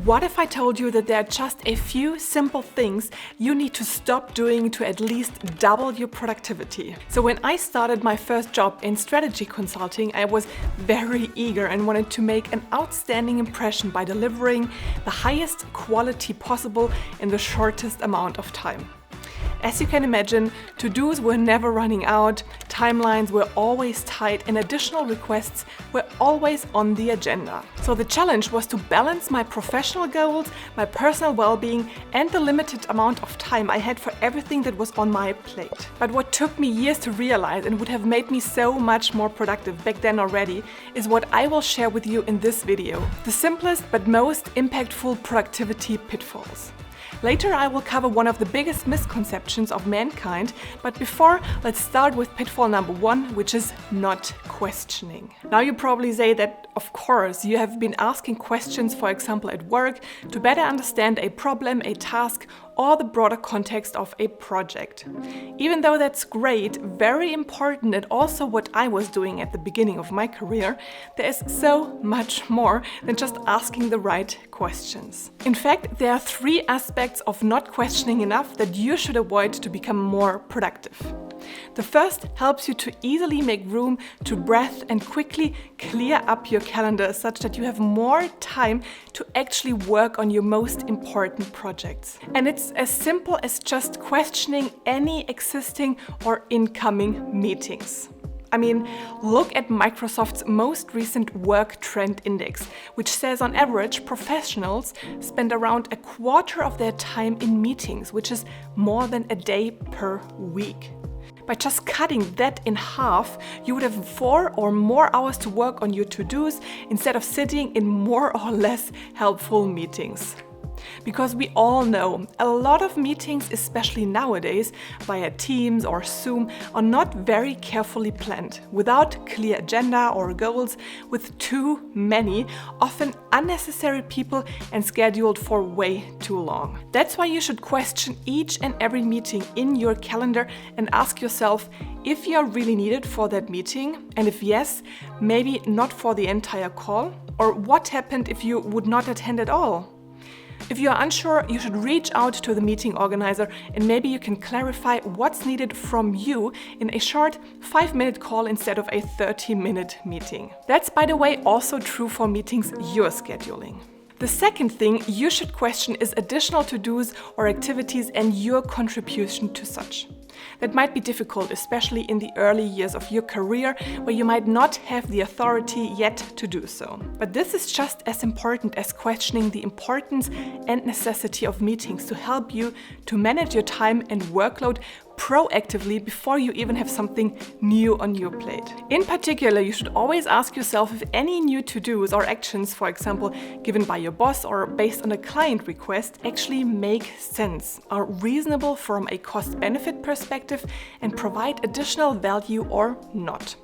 What if I told you that there are just a few simple things you need to stop doing to at least double your productivity? So when I started my first job in strategy consulting, I was very eager and wanted to make an outstanding impression by delivering the highest quality possible in the shortest amount of time. As you can imagine, to-dos were never running out, timelines were always tight, and additional requests were always on the agenda. So the challenge was to balance my professional goals, my personal well-being, and the limited amount of time I had for everything that was on my plate. But what took me years to realize and would have made me so much more productive back then already is what I will share with you in this video. The simplest but most impactful productivity pitfalls. Later I will cover one of the biggest misconceptions of mankind, but before, let's start with pitfall number 1, which is not questioning. Now you probably say that, of course, you have been asking questions, for example at work, to better understand a problem, a task, or the broader context of a project. Even though that's great, very important, and also what I was doing at the beginning of my career, there is so much more than just asking the right questions. In fact, there are 3 aspects of not questioning enough that you should avoid to become more productive. The first helps you to easily make room to breathe and quickly clear up your calendar such that you have more time to actually work on your most important projects. And it's as simple as just questioning any existing or incoming meetings. I mean, look at Microsoft's most recent Work Trend Index, which says on average professionals spend around a quarter of their time in meetings, which is more than a day per week. By just cutting that in half, you would have 4 or more hours to work on your to-dos instead of sitting in more or less helpful meetings. Because we all know a lot of meetings, especially nowadays via Teams or Zoom, are not very carefully planned, without clear agenda or goals, with too many, often unnecessary people and scheduled for way too long. That's why you should question each and every meeting in your calendar and ask yourself if you are really needed for that meeting, and if yes, maybe not for the entire call, or what happened if you would not attend at all. If you are unsure, you should reach out to the meeting organizer and maybe you can clarify what's needed from you in a short 5-minute call instead of a 30-minute meeting. That's, by the way, also true for meetings you're scheduling. The second thing you should question is additional to-dos or activities and your contribution to such. That might be difficult, especially in the early years of your career, where you might not have the authority yet to do so. But this is just as important as questioning the importance and necessity of meetings to help you to manage your time and workload proactively before you even have something new on your plate. In particular, you should always ask yourself if any new to-dos or actions, for example, given by your boss or based on a client request, actually make sense, are reasonable from a cost-benefit perspective, and provide additional value or not.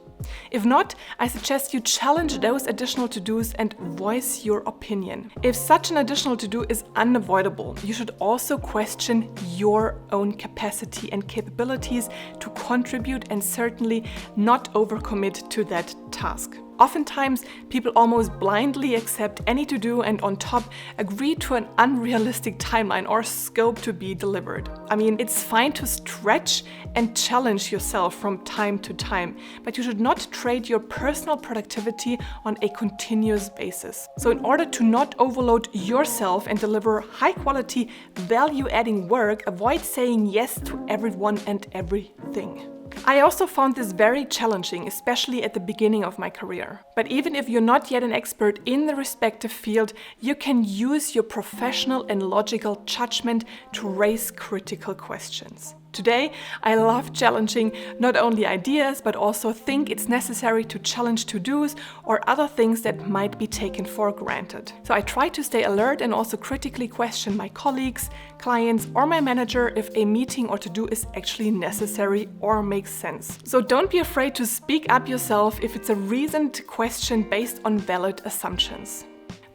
If not, I suggest you challenge those additional to-dos and voice your opinion. If such an additional to-do is unavoidable, you should also question your own capacity and capabilities to contribute and certainly not overcommit to that task. Oftentimes, people almost blindly accept any to-do and on top agree to an unrealistic timeline or scope to be delivered. I mean, it's fine to stretch and challenge yourself from time to time, but you should not trade your personal productivity on a continuous basis. So in order to not overload yourself and deliver high-quality, value-adding work, avoid saying yes to everyone and everything. I also found this very challenging, especially at the beginning of my career. But even if you're not yet an expert in the respective field, you can use your professional and logical judgment to raise critical questions. Today, I love challenging not only ideas, but also think it's necessary to challenge to-dos or other things that might be taken for granted. So I try to stay alert and also critically question my colleagues, clients, or my manager if a meeting or to-do is actually necessary or makes sense. So don't be afraid to speak up yourself if it's a reasoned question based on valid assumptions.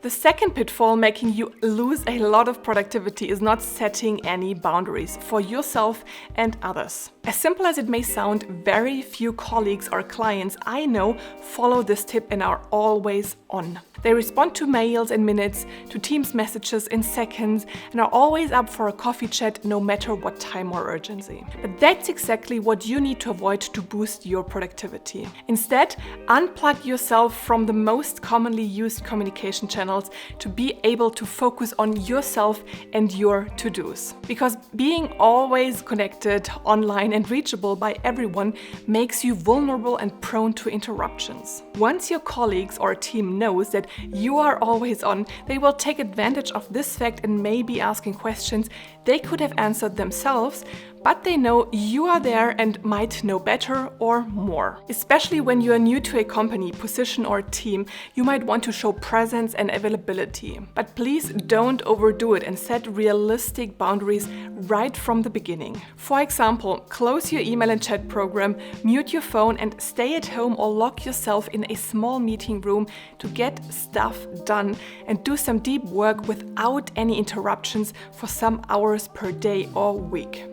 The second pitfall making you lose a lot of productivity is not setting any boundaries for yourself and others. As simple as it may sound, very few colleagues or clients I know follow this tip and are always on. They respond to mails in minutes, to Teams messages in seconds, and are always up for a coffee chat no matter what time or urgency. But that's exactly what you need to avoid to boost your productivity. Instead, unplug yourself from the most commonly used communication channels to be able to focus on yourself and your to-dos. Because being always connected, online and reachable by everyone makes you vulnerable and prone to interruptions. Once your colleagues or team knows that you are always on, they will take advantage of this fact and may be asking questions they could have answered themselves, but they know you are there and might know better or more. Especially when you are new to a company, position or team, you might want to show presence and availability. But please don't overdo it and set realistic boundaries right from the beginning. For example, close your email and chat program, mute your phone and stay at home or lock yourself in a small meeting room to get stuff done and do some deep work without any interruptions for some hours per day or week.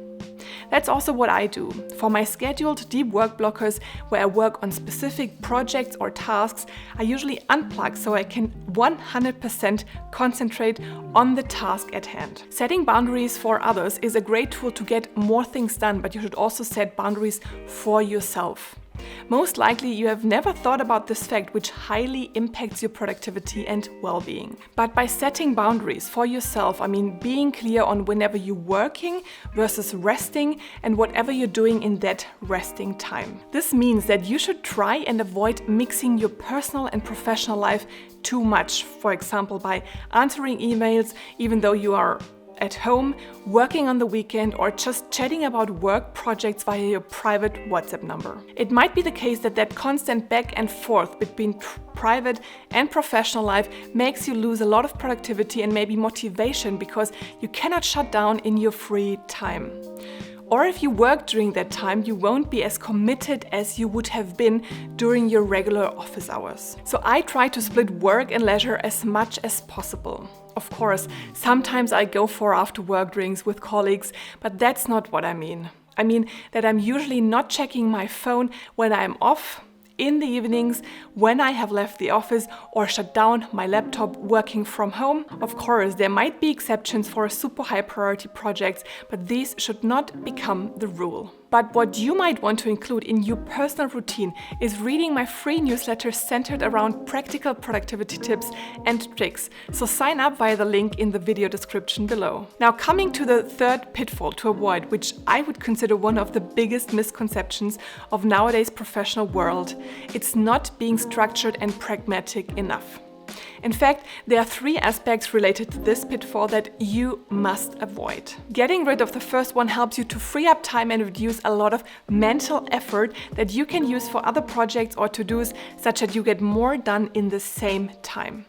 That's also what I do. For my scheduled deep work blockers where I work on specific projects or tasks, I usually unplug so I can 100% concentrate on the task at hand. Setting boundaries for others is a great tool to get more things done, but you should also set boundaries for yourself. Most likely you have never thought about this fact, which highly impacts your productivity and well-being. But by setting boundaries for yourself, I mean being clear on whenever you're working versus resting and whatever you're doing in that resting time. This means that you should try and avoid mixing your personal and professional life too much. For example, by answering emails even though you are at home, working on the weekend, or just chatting about work projects via your private WhatsApp number. It might be the case that constant back and forth between private and professional life makes you lose a lot of productivity and maybe motivation because you cannot shut down in your free time. Or if you work during that time, you won't be as committed as you would have been during your regular office hours. So I try to split work and leisure as much as possible. Of course, sometimes I go for after-work drinks with colleagues, but that's not what I mean. I mean that I'm usually not checking my phone when I'm off, in the evenings, when I have left the office or shut down my laptop working from home. Of course, there might be exceptions for super high priority projects, but these should not become the rule. But what you might want to include in your personal routine is reading my free newsletter centered around practical productivity tips and tricks. So sign up via the link in the video description below. Now coming to the third pitfall to avoid, which I would consider one of the biggest misconceptions of nowadays professional world. It's not being structured and pragmatic enough. In fact, there are 3 aspects related to this pitfall that you must avoid. Getting rid of the first one helps you to free up time and reduce a lot of mental effort that you can use for other projects or to-dos, such that you get more done in the same time.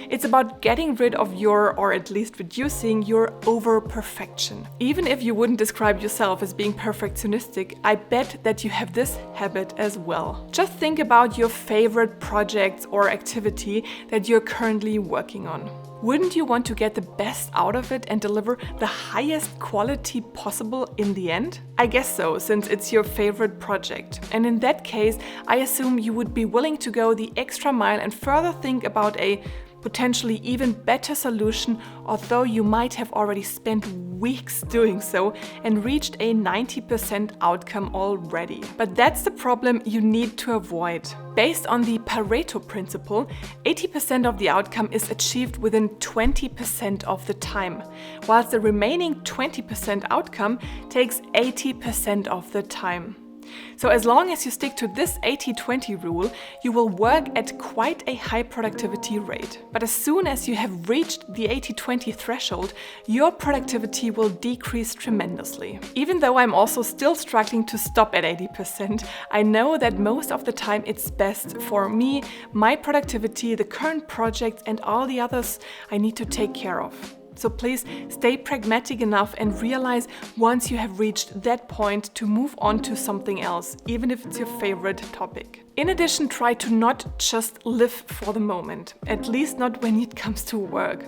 It's about getting rid of or at least reducing your over-perfection. Even if you wouldn't describe yourself as being perfectionistic, I bet that you have this habit as well. Just think about your favorite projects or activity that you're currently working on. Wouldn't you want to get the best out of it and deliver the highest quality possible in the end? I guess so, since it's your favorite project. And in that case, I assume you would be willing to go the extra mile and further think about a potentially even better solution, although you might have already spent weeks doing so and reached a 90% outcome already. But that's the problem you need to avoid. Based on the Pareto principle, 80% of the outcome is achieved within 20% of the time, whilst the remaining 20% outcome takes 80% of the time. So as long as you stick to this 80-20 rule, you will work at quite a high productivity rate. But as soon as you have reached the 80-20 threshold, your productivity will decrease tremendously. Even though I'm also still struggling to stop at 80%, I know that most of the time it's best for me, my productivity, the current project, and all the others I need to take care of. So please stay pragmatic enough and realize once you have reached that point to move on to something else, even if it's your favorite topic. In addition, try to not just live for the moment, at least not when it comes to work.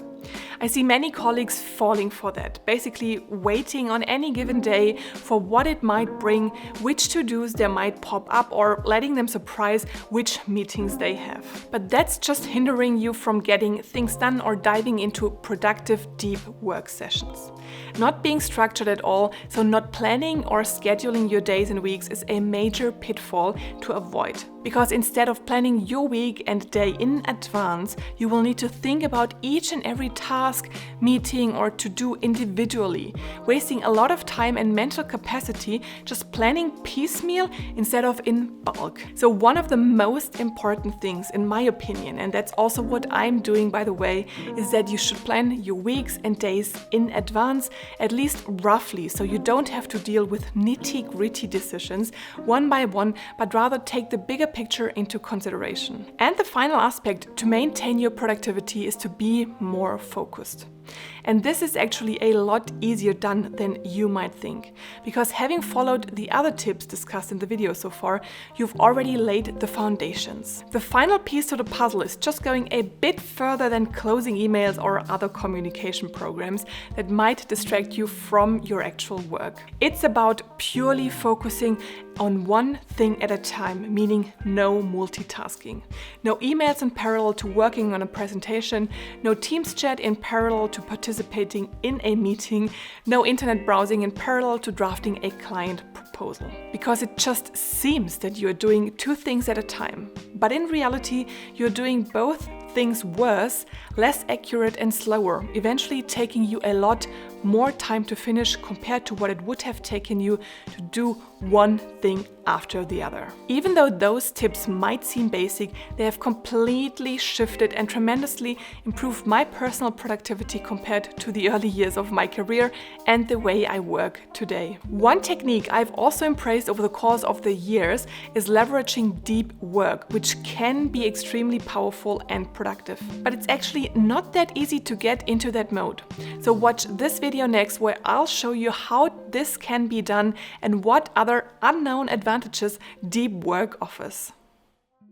I see many colleagues falling for that, basically waiting on any given day for what it might bring, which to-dos there might pop up, or letting them surprise which meetings they have. But that's just hindering you from getting things done or diving into productive, deep work sessions. Not being structured at all, so not planning or scheduling your days and weeks is a major pitfall to avoid. Because instead of planning your week and day in advance, you will need to think about each and every task, meeting, or to-do individually, wasting a lot of time and mental capacity just planning piecemeal instead of in bulk. So one of the most important things, in my opinion, and that's also what I'm doing, by the way, is that you should plan your weeks and days in advance, at least roughly, so you don't have to deal with nitty-gritty decisions one by one, but rather take the bigger picture into consideration. And the final aspect to maintain your productivity is to be more focused. And this is actually a lot easier done than you might think, because having followed the other tips discussed in the video so far, you've already laid the foundations. The final piece to the puzzle is just going a bit further than closing emails or other communication programs that might distract you from your actual work. It's about purely focusing on one thing at a time, meaning no multitasking. No emails in parallel to working on a presentation, no Teams chat in parallel to participating in a meeting, no internet browsing in parallel to drafting a client proposal. Because it just seems that you're doing two things at a time. But in reality, you're doing both things worse, less accurate and slower, eventually taking you a lot more time to finish compared to what it would have taken you to do one thing after the other. Even though those tips might seem basic, they have completely shifted and tremendously improved my personal productivity compared to the early years of my career and the way I work today. One technique I've also embraced over the course of the years is leveraging deep work, which can be extremely powerful and productive. But it's actually not that easy to get into that mode. So watch this video next, where I'll show you how this can be done and what other unknown advantages deep work offers.